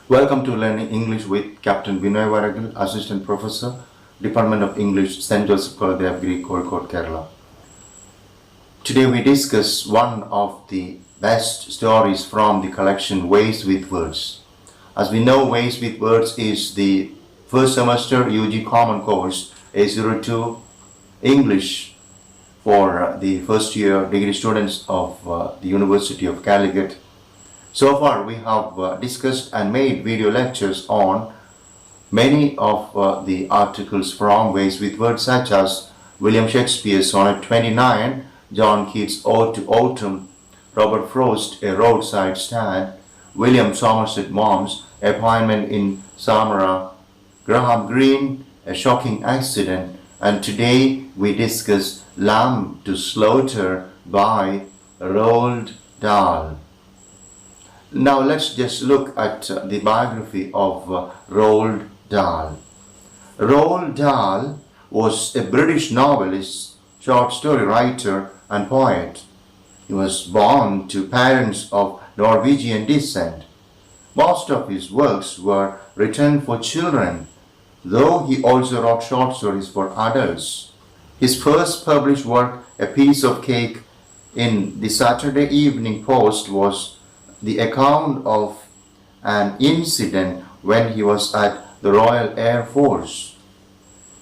Welcome to Learning English with Capt Binoy Varakil, Assistant Professor, Department of English, St. Joseph College of Greek, Kozhikode, Kerala. Today we discuss one of the best stories from the collection Ways with Words. As we know, Ways with Words is the first semester UG Common Course A02 English for the first year degree students of the University of Calicut. So far, we have discussed and made video lectures on many of the articles from Ways with Words, such as William Shakespeare's Sonnet 29, John Keats' Ode to Autumn, Robert Frost, A Roadside Stand, William Somerset Maugham's Appointment in Samara, Graham Greene, A Shocking Accident, and today we discuss Lamb to Slaughter by Roald Dahl. Now let's just look at the biography of Roald Dahl. Roald Dahl was a British novelist, short story writer and poet. He was born to parents of Norwegian descent. Most of his works were written for children, though he also wrote short stories for adults. His first published work, A Piece of Cake, in the Saturday Evening Post, was the account of an incident when he was at the Royal Air Force.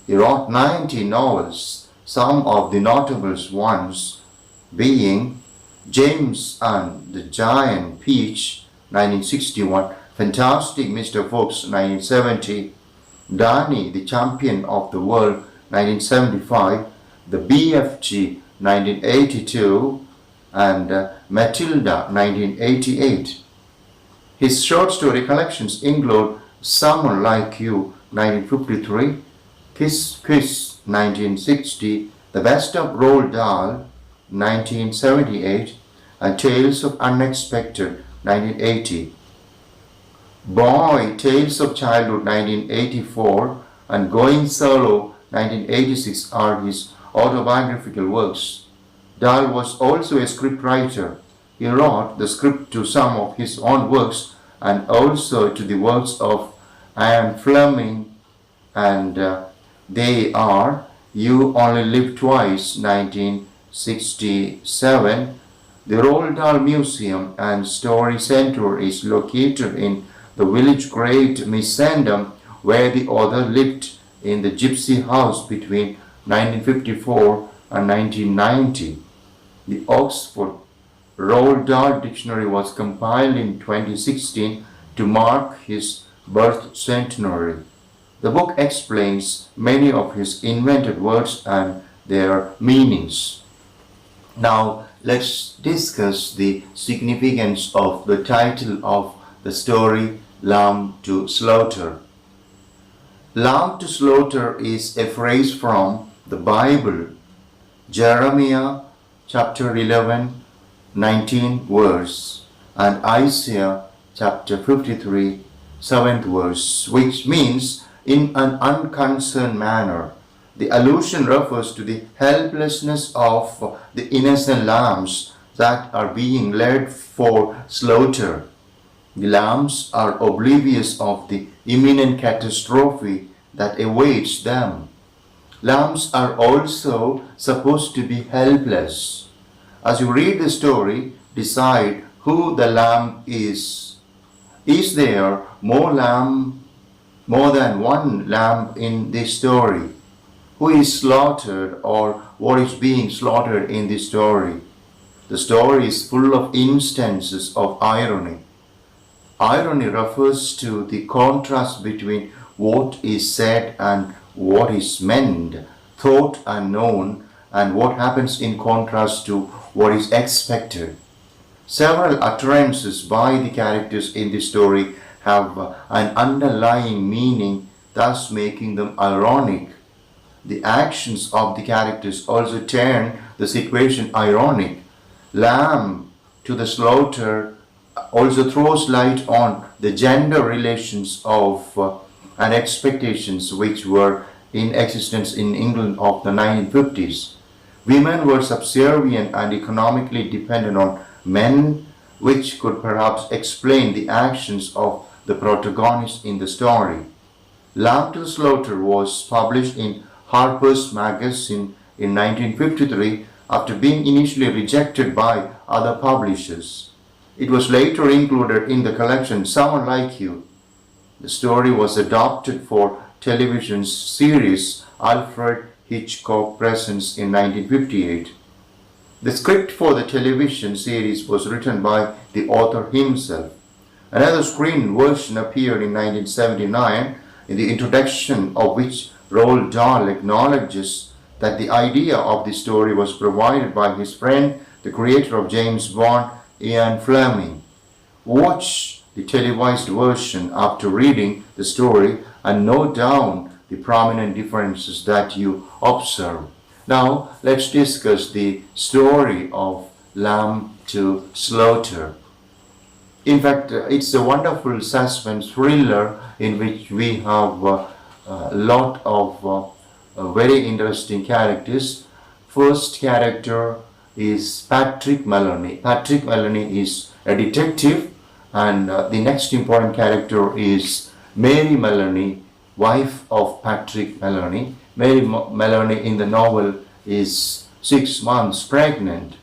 He wrote 90 novels, some of the notable ones being James and the Giant Peach, 1961, Fantastic Mr. Fox, 1970, Danny, the Champion of the World, 1975, The BFG, 1982, and Matilda, 1988. His short story collections include Someone Like You, 1953, Kiss Kiss, 1960, The Best of Roald Dahl, 1978, and Tales of Unexpected, 1980. Boy, Tales of Childhood, 1984, and Going Solo, 1986 are his autobiographical works. Dahl was also a scriptwriter. He wrote the script to some of his own works and also to the works of Ian Fleming, and they are You Only Live Twice, 1967. The Roald Dahl Museum and Story Center is located in the village Great Missendam, where the author lived in the gypsy house between 1954 and 1990. The Oxford Roald Dahl Dictionary was compiled in 2016 to mark his birth centenary. The book explains many of his invented words and their meanings. Now let's discuss the significance of the title of the story, Lamb to Slaughter. Lamb to slaughter is a phrase from the Bible, Jeremiah chapter 11, 19 verse, and Isaiah chapter 53, 7th verse, which means in an unconcerned manner. The allusion refers to the helplessness of the innocent lambs that are being led for slaughter. The lambs are oblivious of the imminent catastrophe that awaits them. Lambs are also supposed to be helpless. As you read the story, decide who the lamb is. Is there more than one lamb in this story? Who is slaughtered or what is being slaughtered in this story? The story is full of instances of irony. Irony refers to the contrast between what is said and what is meant, thought and known, and what happens in contrast to what is expected. Several utterances by the characters in the story have an underlying meaning, thus making them ironic. The actions of the characters also turn the situation ironic. Lamb to the slaughter also throws light on the gender relations of and expectations which were in existence in England of the 1950s. Women were subservient and economically dependent on men, which could perhaps explain the actions of the protagonist in the story. Lamb to the Slaughter was published in Harper's Magazine in 1953 after being initially rejected by other publishers. It was later included in the collection Someone Like You. The story was adapted for television series Alfred Hitchcock Presents in 1958. The script for the television series was written by the author himself. Another screen version appeared in 1979, in the introduction of which Roald Dahl acknowledges that the idea of the story was provided by his friend, the creator of James Bond, Ian Fleming. Watch the televised version after reading the story and note down the prominent differences that you observe. Now let's discuss the story of Lamb to Slaughter. In fact, it's a wonderful suspense thriller in which we have a lot of very interesting characters. First character is Patrick Maloney. Patrick Maloney is a detective, and the next important character is Mary Maloney, wife of Patrick Maloney. Mary Maloney in the novel is 6 months pregnant.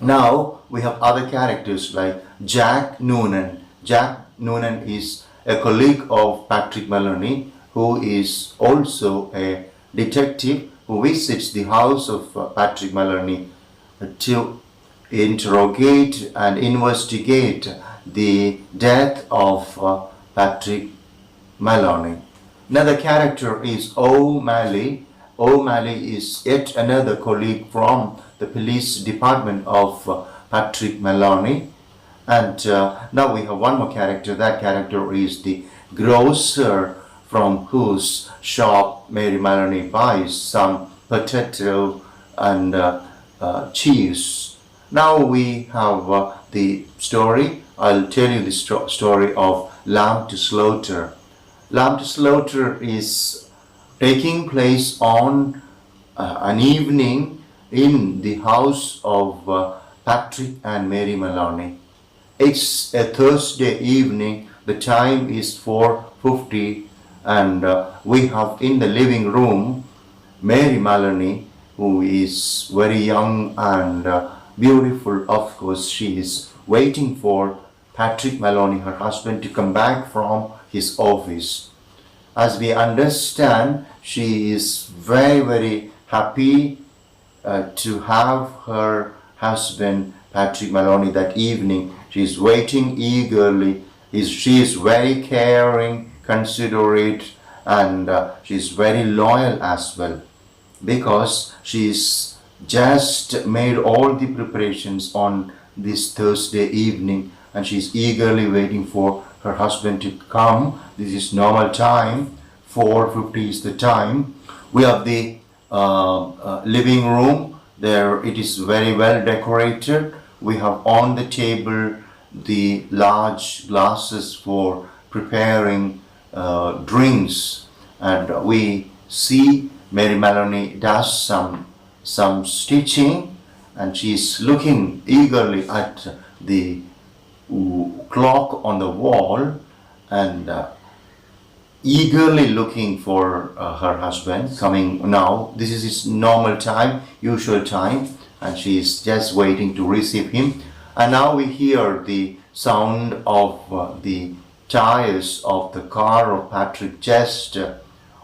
Now we have other characters like Jack Noonan. Jack Noonan is a colleague of Patrick Maloney, who is also a detective who visits the house of Patrick Maloney to interrogate and investigate the death of Patrick Maloney. Another character is O'Malley. O'Malley is yet another colleague from the police department of Patrick Maloney. And now we have one more character. That character is the grocer from whose shop Mary Maloney buys some potato and cheese. Now we have the story. I'll tell you the story of Lamb to Slaughter. Lamb to Slaughter is taking place on an evening in the house of Patrick and Mary Maloney. It's a Thursday evening. The time is 4:50, and we have in the living room Mary Maloney, who is very young and beautiful. Of course, she is waiting for Patrick Maloney, her husband, to come back from his office. As we understand, she is very, very happy to have her husband Patrick Maloney that evening. She is waiting eagerly. She is very caring, considerate, and she is very loyal as well, because she is just made all the preparations on this Thursday evening, and she is eagerly waiting for her husband to come. This is normal time. 4:50 is the time. We have the living room. There it is very well decorated. We have on the table the large glasses for preparing drinks, and we see Mary Maloney does some stitching, and she's looking eagerly at the clock on the wall and eagerly looking for her husband coming now. This is his normal time, usual time, and she is just waiting to receive him. And now we hear the sound of the tires of the car of Patrick just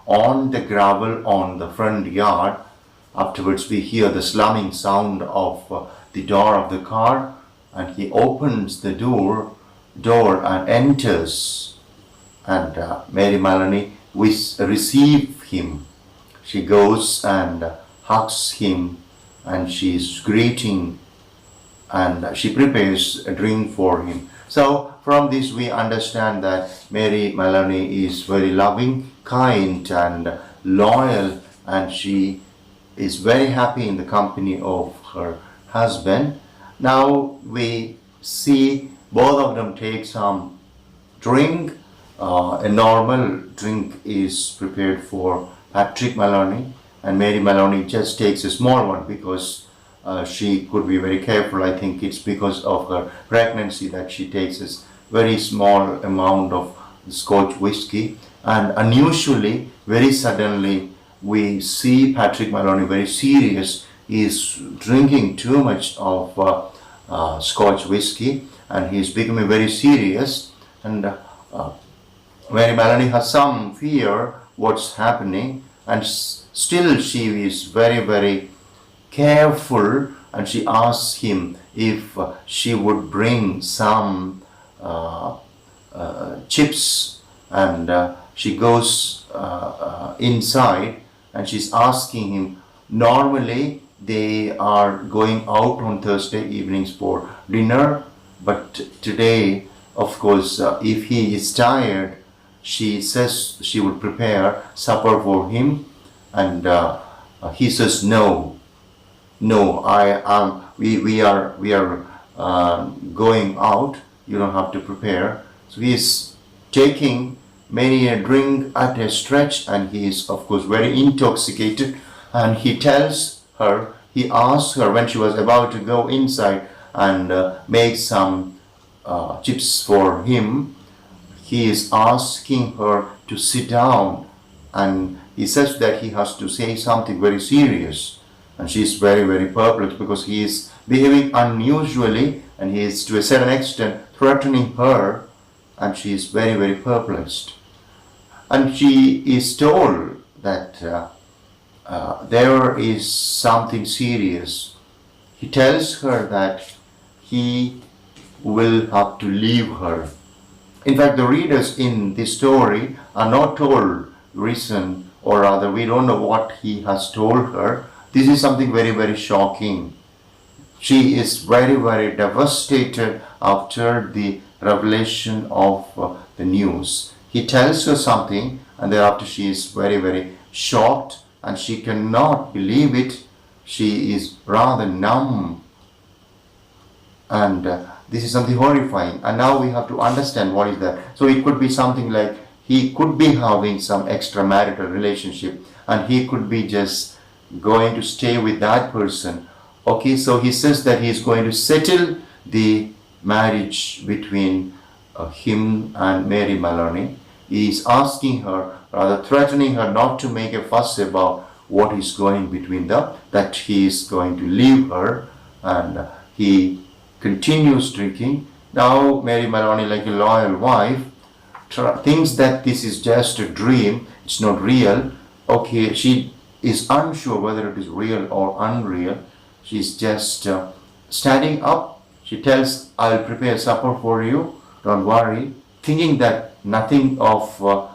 on the gravel on the front yard. Afterwards we hear the slamming sound of the door of the car, and he opens the door and enters, and Mary Maloney receives him. She goes and hugs him, and she is greeting, and she prepares a drink for him. So from this we understand that Mary Maloney is very loving, kind, and loyal, and she is very happy in the company of her husband. Now we see both of them take some drink. A normal drink is prepared for Patrick Maloney, and Mary Maloney just takes a small one because she could be very careful. I think it's because of her pregnancy that she takes a very small amount of Scotch whiskey, and unusually, very suddenly, we see Patrick Maloney very serious. He is drinking too much of Scotch whiskey, and he is becoming very serious. And Mary Maloney has some fear what's happening, and still she is very careful, and she asks him if she would bring some chips, and she goes inside, and she's asking him. Normally they are going out on Thursday evenings for dinner, but today, of course, if he is tired, she says she would prepare supper for him, and he says no, we are going out. You don't have to prepare. So he is taking many a drink at a stretch, and he is of course very intoxicated. And he asks her when she was about to go inside and make some chips for him. He is asking her to sit down, and he says that he has to say something very serious, and she is very perplexed because he is behaving unusually, and he is to a certain extent threatening her, and she is very perplexed. And she is told that there is something serious. He tells her that he will have to leave her. In fact, the readers in this story are not told reason, or rather we don't know what he has told her. This is something very shocking. She is very devastated after the revelation of the news. He tells her something, and thereafter she is very shocked, and she cannot believe it. She is rather numb, and this is something horrifying. And now we have to understand what is that. So it could be something like he could be having some extramarital relationship, and he could be just going to stay with that person. Okay, so he says that he is going to settle the marriage between him and Mary Maloney. He is asking her, rather threatening her, not to make a fuss about what is going between them, that he is going to leave her, and he continues drinking. Now Mary Maloney, like a loyal wife, thinks that this is just a dream, it's not real. Okay, she is unsure whether it is real or unreal. She's just standing up. She tells, I'll prepare supper for you, don't worry, thinking that nothing of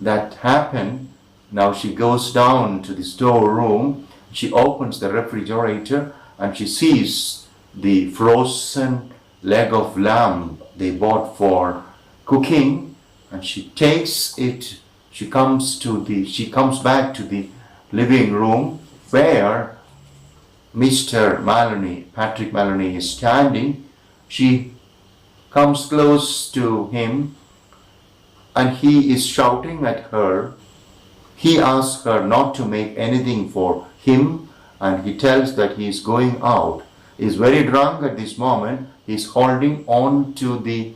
that happened. Now she goes down to the storeroom, she opens the refrigerator, and she sees the frozen leg of lamb they bought for cooking, and she takes it. She comes back to the living room where Mr. Maloney, Patrick Maloney, is standing. She comes close to him, and he is shouting at her. He asks her not to make anything for him, and he tells that he is going out. He is very drunk at this moment. He is holding on to the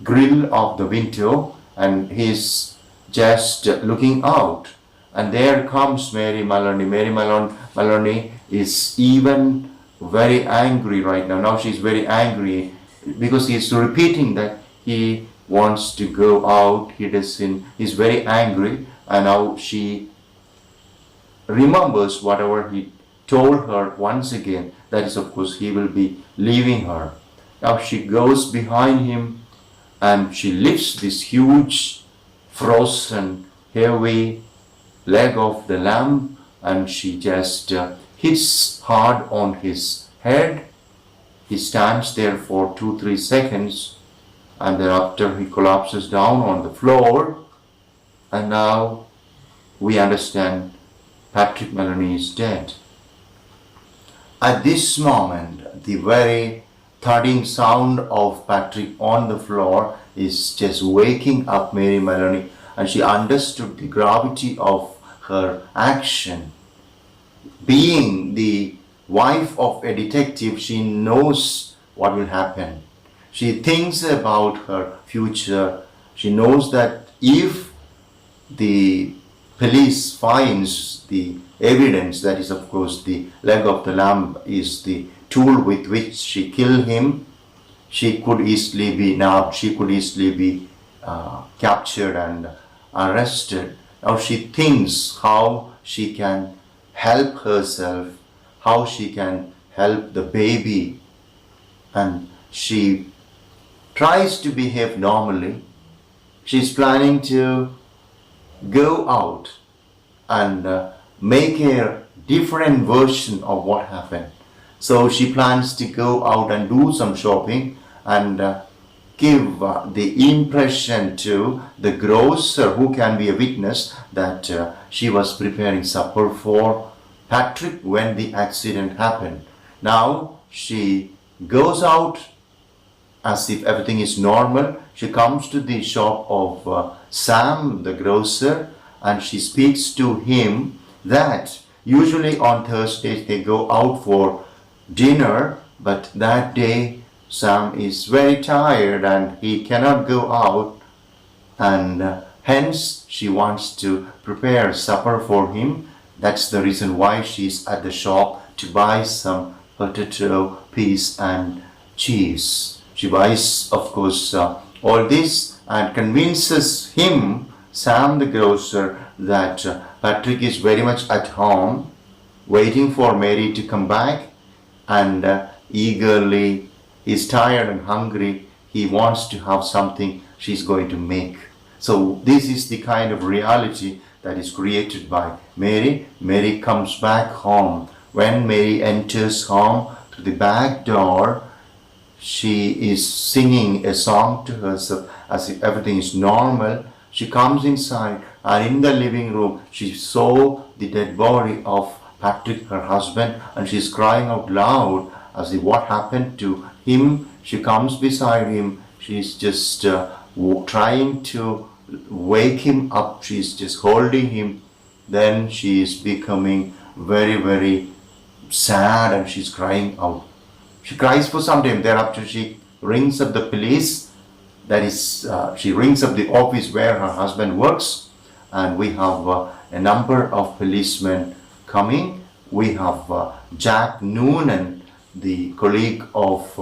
grill of the window, and he is just looking out. And there comes Mary Maloney. Mary Maloney is even very angry right now. Now she is very angry because he is repeating that he wants to go out. He is very angry, and now she remembers whatever he told her once again. That is, of course, he will be leaving her. Now she goes behind him, and she lifts this huge, frozen, heavy leg of the lamb, and she just hits hard on his head. He stands there for 2-3 seconds, and thereafter he collapses down on the floor. And now we understand Patrick Maloney is dead. At this moment, the very thudding sound of Patrick on the floor is just waking up Mary Maloney, and she understood the gravity of her action. Being the wife of a detective, she knows what will happen. She thinks about her future. She knows that if the police finds the evidence, that is of course the leg of the lamb is the tool with which she killed him, she could easily be nabbed, she could easily be captured and arrested. Now she thinks how she can help herself, how she can help the baby, and she tries to behave normally. She's planning to go out and make a different version of what happened. So she plans to go out and do some shopping and give the impression to the grocer, who can be a witness, that she was preparing supper for Patrick when the accident happened. Now she goes out as if everything is normal. She comes to the shop of Sam, the grocer, and she speaks to him that usually on Thursdays they go out for dinner, but that day Sam is very tired and he cannot go out, and hence she wants to prepare supper for him. That's the reason why she's at the shop to buy some potato, peas and cheese. She buys, of course, all this and convinces him, Sam the grocer, that Patrick is very much at home, waiting for Mary to come back, and eagerly, he's tired and hungry, he wants to have something she's going to make. So this is the kind of reality that is created by Mary. Mary comes back home. When Mary enters home through the back door, she is singing a song to herself as if everything is normal. She comes inside, and in the living room she saw the dead body of Patrick, her husband, and she's crying out loud as if what happened to him. She comes beside him. She's just trying to wake him up. She's just holding him. Then she is becoming very, very sad and she's crying out. She cries for some time. Thereafter she rings up the police. That is, she rings up the office where her husband works, and we have a number of policemen coming. We have Jack Noonan, the colleague of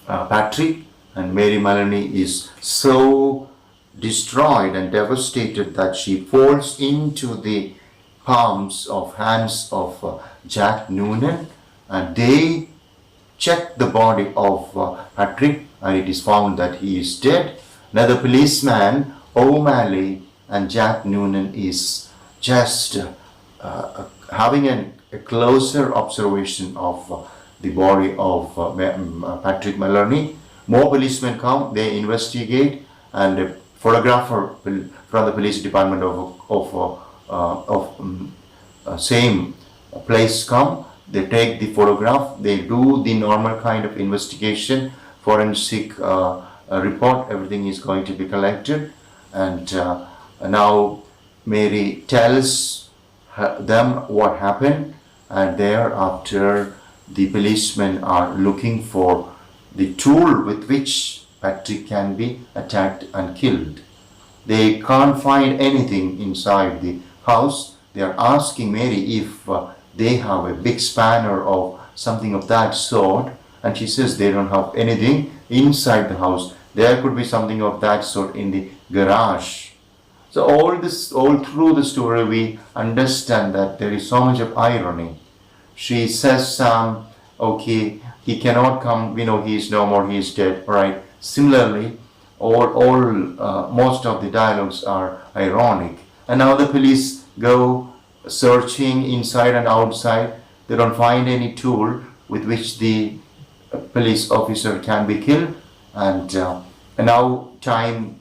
Patrick, and Mary Maloney is so destroyed and devastated that she falls into the hands of Jack Noonan, and they check the body of Patrick, and it is found that he is dead. Another policeman, O'Malley, and Jack Noonan is just having a closer observation of the body of Patrick Maloney. More policemen come, they investigate, and a photographer from the police department of same place come. They take the photograph, they do the normal kind of investigation, forensic report, everything is going to be collected, and now Mary tells them what happened, and thereafter the policemen are looking for the tool with which Patrick can be attacked and killed. They can't find anything inside the house. They are asking Mary if they have a big spanner or something of that sort, and she says they don't have anything inside the house. There could be something of that sort in the garage. So all through the story we understand that there is so much of irony. She says, okay, he cannot come, we know he is no more, he is dead, right? Similarly, most of the dialogues are ironic. And now the police go searching inside and outside. They don't find any tool with which the police officer can be killed. And now time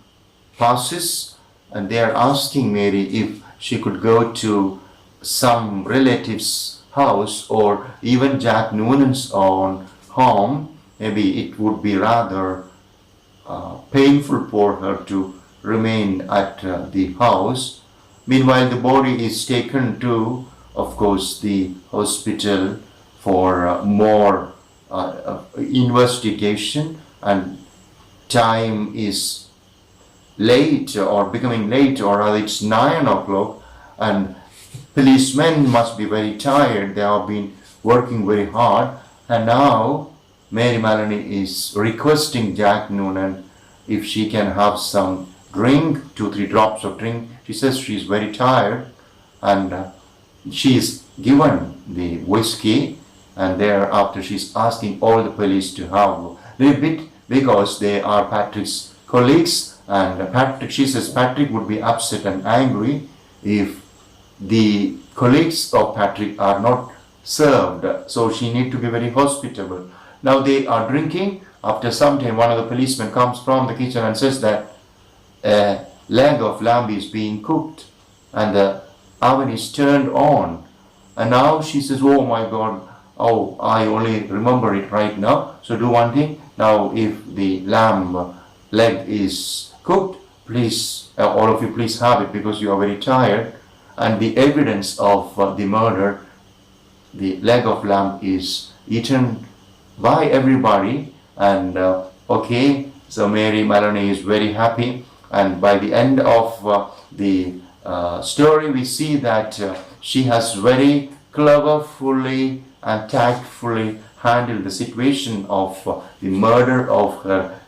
passes, and they are asking Mary if she could go to some relative's house or even Jack Noonan's own home. Maybe it would be rather painful for her to remain at the house. Meanwhile, the body is taken to, of course, the hospital for more investigation, and time is late or becoming late, or rather it's 9 o'clock, and policemen must be very tired. They have been working very hard, and now Mary Maloney is requesting Jack Noonan if she can have some drink, 2-3 drops of drink. She says she is very tired, and she is given the whiskey, and thereafter she is asking all the police to have a little bit because they are Patrick's colleagues, and she says Patrick would be upset and angry if the colleagues of Patrick are not served, so she need to be very hospitable. Now they are drinking. After some time, one of the policemen comes from the kitchen and says that a leg of lamb is being cooked and the oven is turned on. And now she says, oh my God, oh, I only remember it right now. So do one thing. Now if the lamb leg is cooked, please, all of you please have it because you are very tired. And the evidence of the murder, the leg of lamb is eaten by everybody. And okay, so Mary Maloney is very happy. And by the end of the story, we see that she has very cleverly and tactfully handled the situation of the murder of her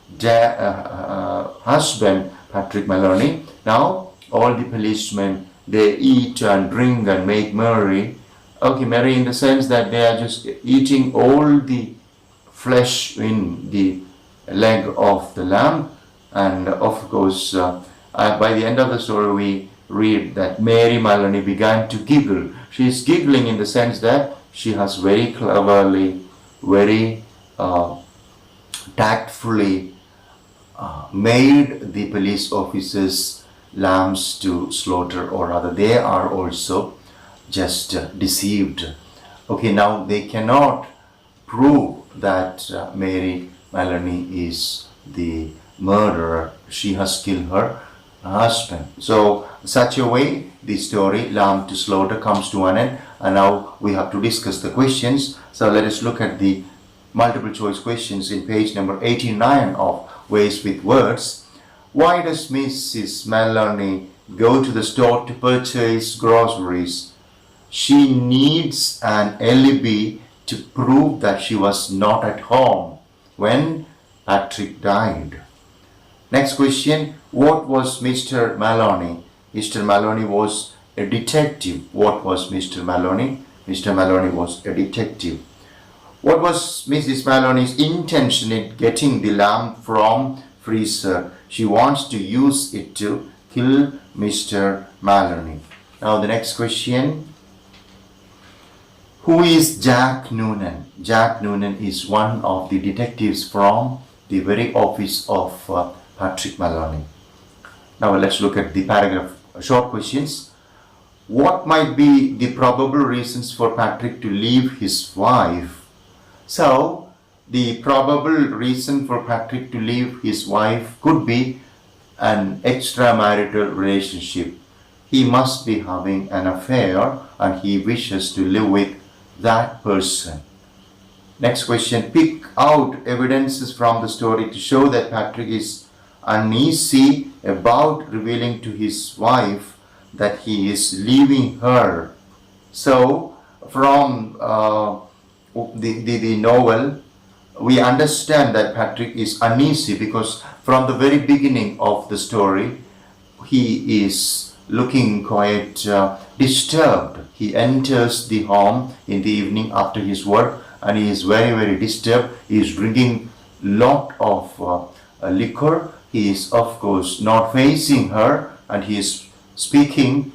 husband, Patrick Maloney. Now, all the policemen, they eat and drink and make merry. Okay, merry in the sense that they are just eating all the flesh in the leg of the lamb. And of course, by the end of the story, we read that Mary Maloney began to giggle. She is giggling in the sense that she has very cleverly, very tactfully made the police officers lambs to slaughter, or rather they are also just deceived. Okay, now they cannot prove that Mary Maloney is the murderer. She has killed her husband. So such a way the story lamb to slaughter comes to an end, and now we have to discuss the questions. So let us look at the multiple choice questions in page number 89 of Ways with Words. Why does Mrs. Maloney go to the store to purchase groceries? She needs an alibi to prove that she was not at home when Patrick died. Next question, what was Mr. Maloney? Mr. Maloney was a detective. What was Mr. Maloney? Mr. Maloney was a detective. What was Mrs. Maloney's intention in getting the lamb from freezer? She wants to use it to kill Mr. Maloney. Now the next question. Who is Jack Noonan? Jack Noonan is one of the detectives from the very office of Patrick Maloney. Now let's look at the paragraph short questions. What might be the probable reasons for Patrick to leave his wife? So the probable reason for Patrick to leave his wife could be an extramarital relationship. He must be having an affair and he wishes to live with that person. Next question, pick out evidences from the story to show that Patrick is uneasy about revealing to his wife that he is leaving her. So from the novel, we understand that Patrick is uneasy because from the very beginning of the story, he is looking quite disturbed. He enters the home in the evening after his work and he is very, very disturbed. He is drinking lot of liquor. He is of course not facing her and he is speaking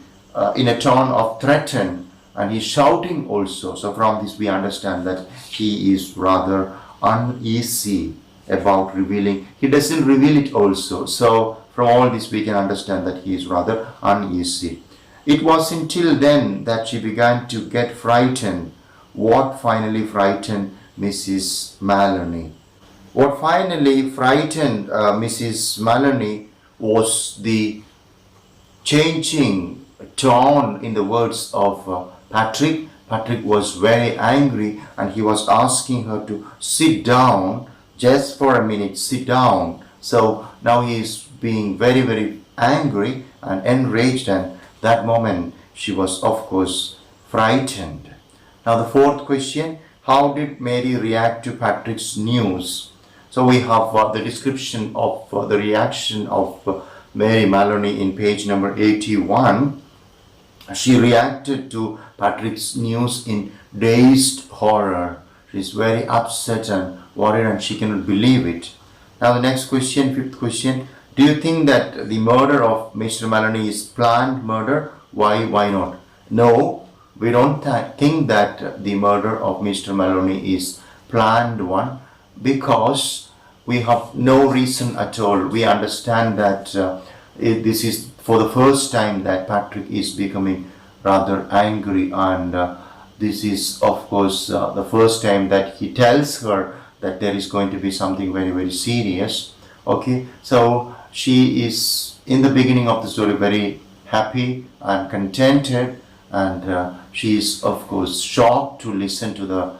in a tone of threaten and he is shouting also. So from this we understand that he is rather uneasy about revealing. He doesn't reveal it also. So from all this we can understand that he is rather uneasy. It was until then that she began to get frightened. What finally frightened Mrs. Maloney? What finally frightened Mrs. Maloney was the changing tone in the words of Patrick. Patrick was very angry and he was asking her to sit down just for a minute, sit down. So now he is being very, very angry and enraged, and that moment she was of course frightened. Now the fourth question, how did Mary react to Patrick's news? So we have the description of the reaction of Mary Maloney in page number 81. She reacted to Patrick's news in dazed horror. She is very upset and worried, and she cannot believe it. Now the next question, fifth question. Do you think that the murder of Mr. Maloney is planned murder? Why not? No, we don't think that the murder of Mr. Maloney is planned one, because we have no reason at all. We understand that this is for the first time that Patrick is becoming rather angry, and this is of course the first time that he tells her that there is going to be something very, very serious. Okay, so she is in the beginning of the story very happy and contented, and she is of course shocked to listen to the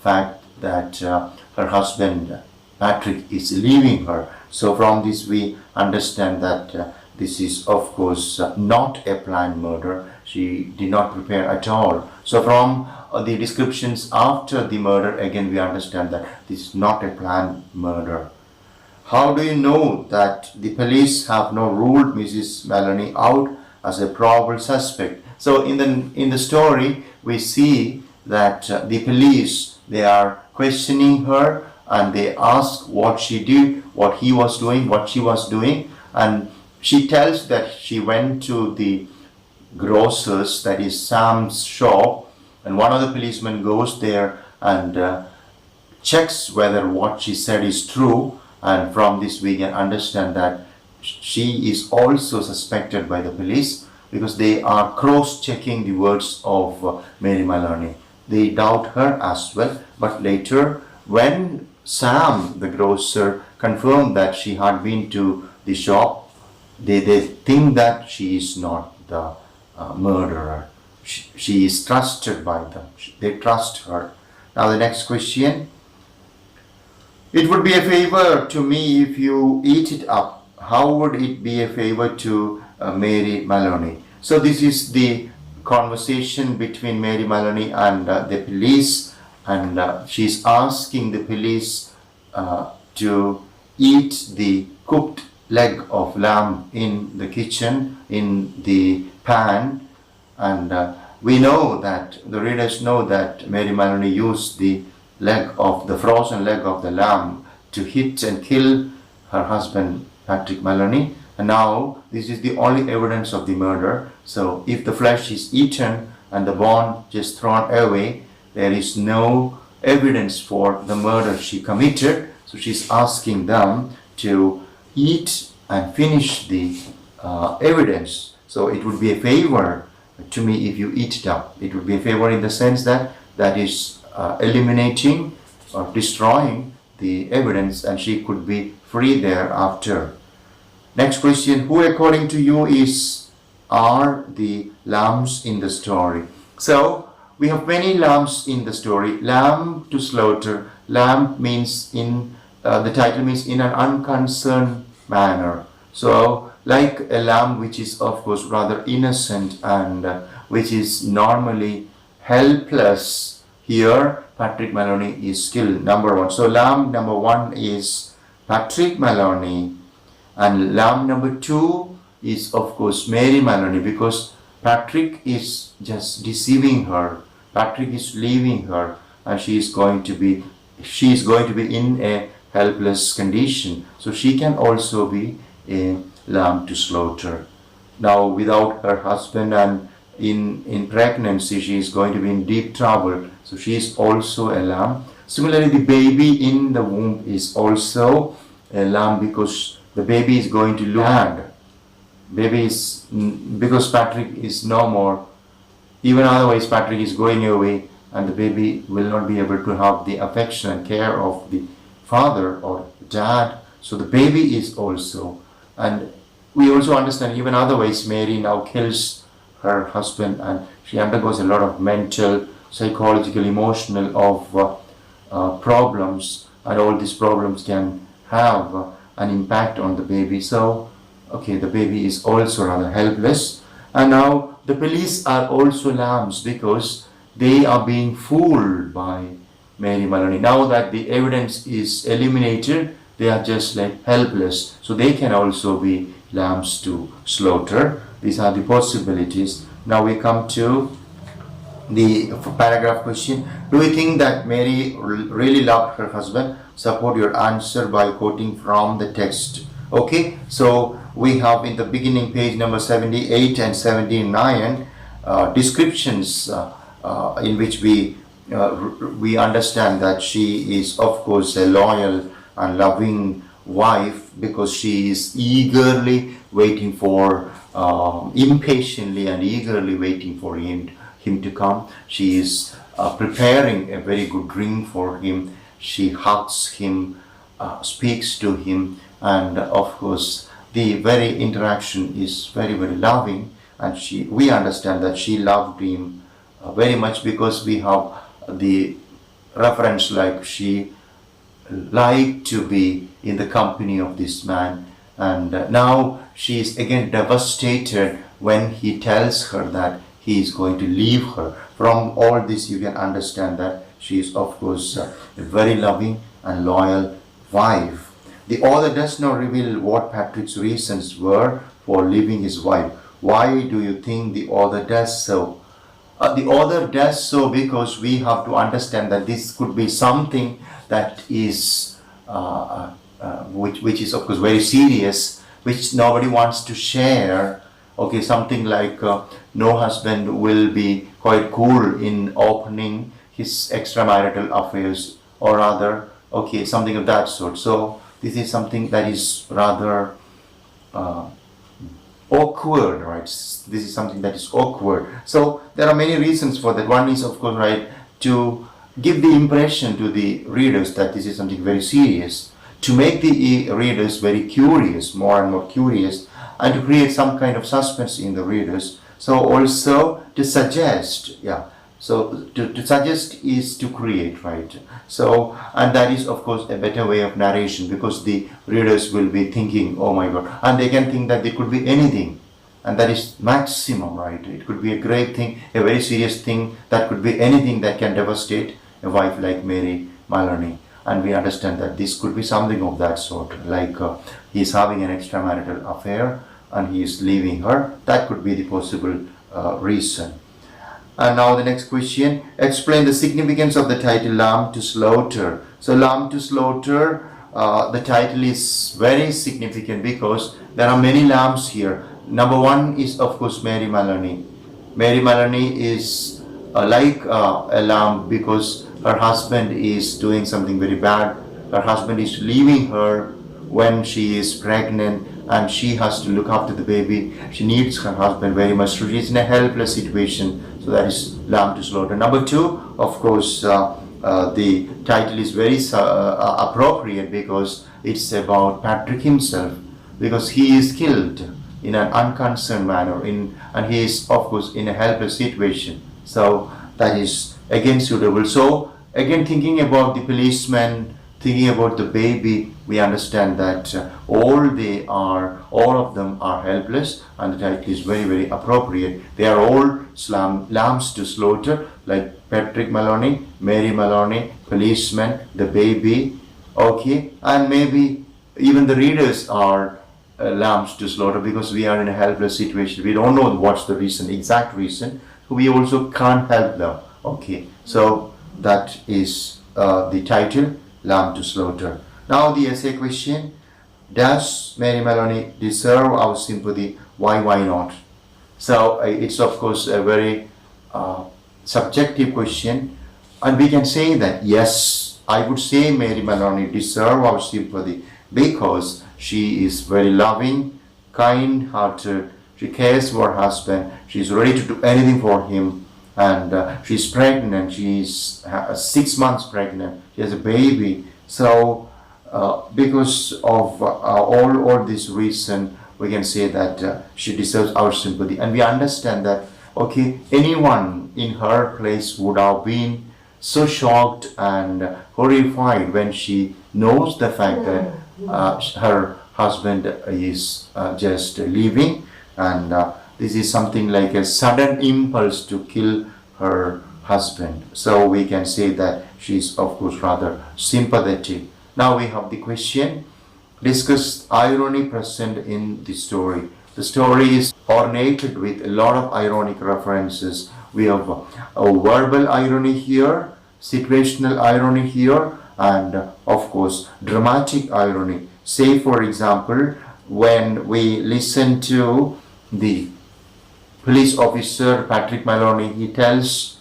fact that her husband Patrick is leaving her. So from this we understand that this is of course not a planned murder. She did not prepare at all. So from the descriptions after the murder, again we understand that this is not a planned murder. How do you know that the police have not ruled Mrs. Maloney out as a probable suspect? So in the story we see that the police, they are questioning her, and they ask what she did, what he was doing, what she was doing, and she tells that she went to the grocer's, that is Sam's shop, and one of the policemen goes there and checks whether what she said is true, and from this we can understand that she is also suspected by the police, because they are cross-checking the words of Mary Maloney. They doubt her as well, but later when Sam, the grocer, confirmed that she had been to the shop, they think that she is not the murderer. She is trusted by them. They trust her. Now the next question. It would be a favor to me if you eat it up. How would it be a favor to Mary Maloney? So this is the conversation between Mary Maloney and the police, and she's asking the police to eat the cooked leg of lamb in the kitchen, in the pan, and we know that, the readers know that Mary Maloney used the frozen leg of the lamb to hit and kill her husband Patrick Maloney, and now this is the only evidence of the murder. So if the flesh is eaten and the bone just thrown away, there is no evidence for the murder she committed. So she's asking them to eat and finish the evidence. So it would be a favor to me if you eat it up. It would be a favor in the sense that is eliminating or destroying the evidence, and she could be free thereafter. Next question. Who according to you are the lambs in the story? So we have many lambs in the story. Lamb to slaughter. Lamb means the title means in an unconcerned manner. So like a lamb which is of course rather innocent and which is normally helpless, here Patrick Maloney is killed, number one. So lamb number one is Patrick Maloney, and lamb number two is of course Mary Maloney, because Patrick is just deceiving her. Patrick is leaving her, and she is going to be in a helpless condition. So she can also be a lamb to slaughter. Now without her husband and in pregnancy, she is going to be in deep trouble. So she is also a lamb. Similarly, the baby in the womb is also a lamb, because the baby is going to lose hand. Because Patrick is no more. Even otherwise, Patrick is going away, and the baby will not be able to have the affection and care of the father or dad. So the baby is also. And we also understand even otherwise Mary now kills her husband, and she undergoes a lot of mental, psychological, emotional problems, and all these problems can have an impact on the baby. So, okay, the baby is also rather helpless. And now the police are also lambs because they are being fooled by Mary Maloney. Now that the evidence is eliminated, they are just like helpless. So they can also be lambs to slaughter. These are the possibilities. Now we come to the paragraph question. Do you think that Mary really loved her husband? Support your answer by quoting from the text. Okay, so we have in the beginning page number 78 and 79 descriptions in which we understand that she is of course a loyal and loving wife because she is eagerly waiting for impatiently and eagerly waiting for him to come. She is preparing a very good drink for him. She hugs him, speaks to him, and of course the very interaction is very loving, and we understand that she loved him very much because we have the reference like she liked to be in the company of this man, and now she is again devastated when he tells her that he is going to leave her. From all this you can understand that she is of course a very loving and loyal wife. The author does not reveal what Patrick's reasons were for leaving his wife. Why do you think the author does so? The author does so because we have to understand that this could be something that is which is of course very serious, which nobody wants to share. Okay, something like no husband will be quite cool in opening his extramarital affairs, or rather, okay, something of that sort. So this is something that is rather awkward, right? This is something that is awkward. So there are many reasons for that. One is of course, right, to give the impression to the readers that this is something very serious, to make the readers very curious, more and more curious, and to create some kind of suspense in the readers. So also to suggest, so to suggest is to create, right? So, and that is of course a better way of narration because the readers will be thinking, oh my god, and they can think that it could be anything, and that is maximum, right? It could be a great thing, a very serious thing, that could be anything that can devastate a wife like Mary Maloney. And we understand that this could be something of that sort, like he is having an extramarital affair and he is leaving her. That could be the possible reason. And now the next question, explain the significance of the title Lamb to Slaughter. So Lamb to Slaughter, the title is very significant because there are many lambs here. Number one is of course Mary Maloney. Mary Maloney is like a lamb because her husband is doing something very bad. Her husband is leaving her when she is pregnant and she has to look after the baby. She needs her husband very much. So she is in a helpless situation. So that is Lamb to Slaughter. Number two, of course, the title is very appropriate because it's about Patrick himself, because he is killed in an unconcerned manner and he is of course in a helpless situation. So that is again suitable. So again, thinking about the policeman, thinking about the baby, we understand that all of them are helpless, and the title is very appropriate. They are all lambs to slaughter, like Patrick Maloney, Mary Maloney, policeman, the baby, okay, and maybe even the readers are lambs to slaughter because we are in a helpless situation. We don't know what's the reason, exact reason. We also can't help them. Okay, so that is the title, Lamb to Slaughter. Now the essay question, does Mary Maloney deserve our sympathy? Why not? So it's of course a very subjective question, and we can say that yes, I would say Mary Maloney deserves our sympathy because she is very loving, kind-hearted, she cares for her husband, she is ready to do anything for him, and she's pregnant, she's 6 months pregnant, she has a baby. So because of all this reason, we can say that she deserves our sympathy. And we understand that, okay, anyone in her place would have been so shocked and horrified when she knows the fact that her husband is just leaving, and this is something like a sudden impulse to kill her husband. So we can say that she is of course rather sympathetic. Now we have the question: discuss irony present in the story. The story is ornated with a lot of ironic references. We have a verbal irony here, situational irony here, and of course dramatic irony. Say for example, when we listen to the police officer Patrick Maloney, he tells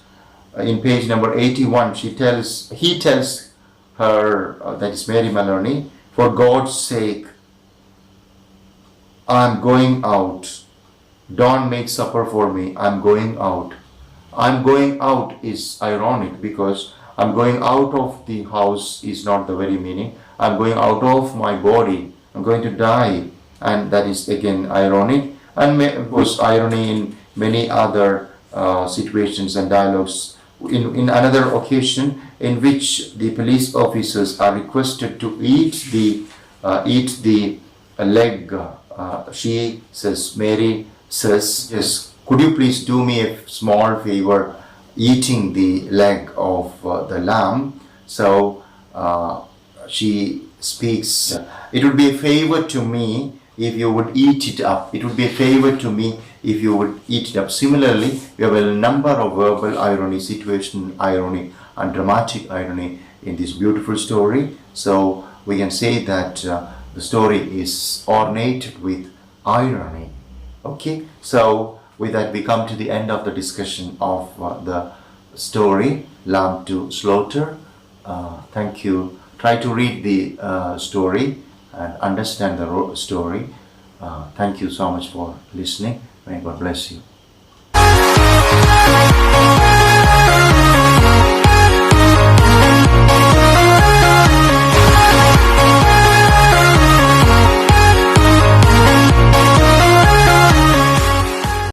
in page number 81, he tells her, that is Mary Maloney, for God's sake, I'm going out. Don't make supper for me. I'm going out. I'm going out is ironic because I'm going out of the house is not the very meaning. I'm going out of my body. I'm going to die. And that is again ironic. And of course irony in many other situations and dialogues. In another occasion in which the police officers are requested to eat the leg, she says, Mary says, yes, could you please do me a small favor eating the leg of the lamb? So she speaks, it would be a favor to me if you would eat it up. It would be a favor to me if you would eat it up. Similarly, we have a number of verbal irony, situational irony, and dramatic irony in this beautiful story. So we can say that the story is ornated with irony. Okay, so with that we come to the end of the discussion of the story Lamb to Slaughter. Thank you. Try to read the story and understand the story. Thank you so much for listening. May God bless you.